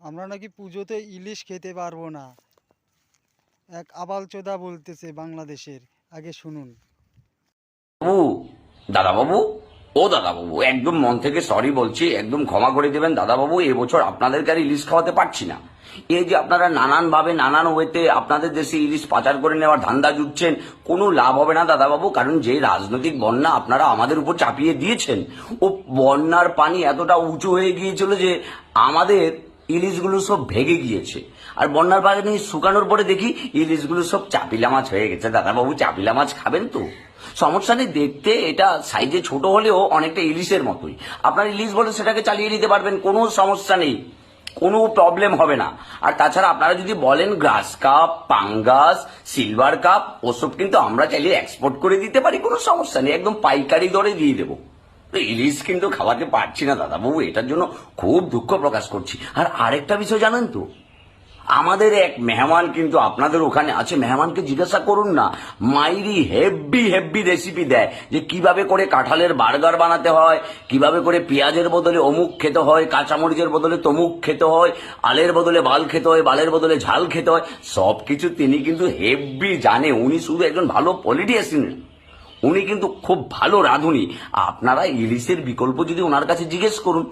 আমরা নাকি পুজোতে ইলিশ খেতে পারবো না। এক আবালচোদা বলতেছে বাংলাদেশের। আগে শুনুন। বাবু, দাদাবাবু, ও দাদাবাবু, একদম মন থেকে সরি বলছি, একদম ক্ষমা করে দেবেন দাদাবাবু। এবছর আপনাদেরকে আর ইলিশ খাওয়াতে পারছি না। এই যে আপনারা নানান ভাবে নানান ওয়েতে আপনাদের দেশে ইলিশ পাচার করে নেওয়ার ধান্দা জুটছেন, কোনো লাভ হবে না দাদাবাবু। কারণ যে রাজনৈতিক বন্যা আপনারা আমাদের উপর চাপিয়ে দিয়েছেন, ও বন্যার পানি এতটা উঁচু হয়ে গিয়েছিল যে আমাদের ইলিশগুলো সব ভেগে গিয়েছে। আর বন্যার পানি শুকানোর পরে দেখি ইলিশগুলো সব চাপিলা মাছ হয়ে গেছে। দাদাবাবু, চাপিলা মাছ খাবেন তো? সমস্যা নেই, দেখতে এটা সাইজে ছোট হলেও অনেকটা ইলিশের মতোই। আপনার ইলিশ বলে সেটাকে চালিয়ে নিতে পারবেন, কোনো সমস্যা নেই, কোনো প্রবলেম হবে না। আর তাছাড়া আপনারা যদি বলেন গ্রাস কাপ, পাঙ্গাস, সিলভার কাপ, ওসব কিন্তু আমরা চাইলে এক্সপোর্ট করে দিতে পারি, কোনো সমস্যা নেই, একদম পাইকারি দরে দিয়ে দেবো। ইলিশ কিন্তু খাওয়াতে পারছি না দাদাবাবু, এটার জন্য খুব দুঃখ প্রকাশ করছি। আর আরেকটা বিষয় জানেন তো, আমাদের এক মেহমান কিন্তু আপনাদের ওখানে আছে, মেহমানকে জিজ্ঞাসা করুন না, মাইরি হেভি হেভি রেসিপি দেয় যে কিভাবে করে কাঁঠালের বার্গার বানাতে হয়, কিভাবে করে পেঁয়াজের বদলে অমুক খেতে হয়, কাঁচামরিচের বদলে তমুক খেতে হয়, আলের বদলে বাল খেতে হয়, বালের বদলে ঝাল খেতে হয়, সবকিছু তিনি কিন্তু হেভি জানে। উনি শুধু একজন ভালো পলিটিশিয়ান, উনি কিন্তু খুব ভালো রাঁধুনি। আপনারা ইলিশের বিকল্প যদি ওনার কাছে জিজ্ঞেস করুন,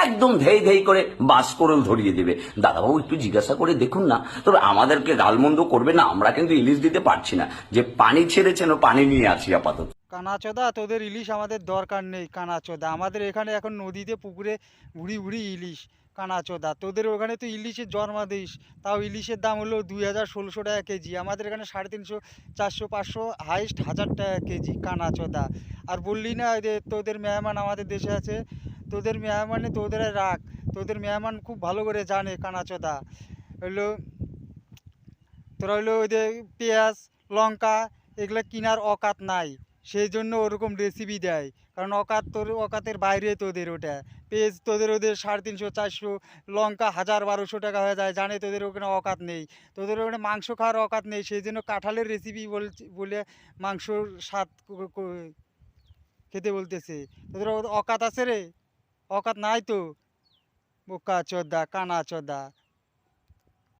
একদম ধেই ধেই করে বাসকরল ধরিয়ে দেবে। দাদাবাবু, একটু জিজ্ঞাসা করে দেখুন না। তবে আমাদেরকে গালমন্দ করবে না, আমরা কিন্তু ইলিশ দিতে পারছি না। যে পানি ছেড়েছেন ও পানি নিয়ে আছি আপাতত। কানাচোদা, তোদের ইলিশ আমাদের দরকার নেই। কানাচোদা, আমাদের এখানে এখন নদীতে পুকুরে ভুড়ি ভুড়ি ইলিশ। কানাচোদা, তোদের ওখানে তো ইলিশের জন্মাদিস, তাও ইলিশের দাম হলো 2000-1600 টাকা কেজি। আমাদের এখানে 350, 400, 500, হাইস্ট 1000 টাকা কেজি। কানাচোদা। আর বললি না যে তোদের মেহমান আমাদের দেশে আছে, তোদের মেহমানে তোদের রাখ। তোদের মেহমান খুব ভালো করে জানে কানাচোদা। হইলো তোরা হইলো ওই যে পেঁয়াজ, লঙ্কা এগুলো কেনার অকাত নাই, সেই জন্য ওরকম রেসিপি দেয়। কারণ তোর অকাতের বাইরে তোদের ওটা। পেঁয়াজ তোদের ওদের 350-400, লঙ্কা 1000-1200 টাকা হয়ে যায়, জানে তোদের ওখানে অকাত নেই। তোদের ওখানে মাংস খাওয়ার অকাত নেই, সেই জন্য কাঁঠালের রেসিপি বলে মাংসর স্বাদ খেতে বলতেছে। তোদের অকাত আছে রে? অকাত নাই তো। বোকা চোদা, কানা চোদা।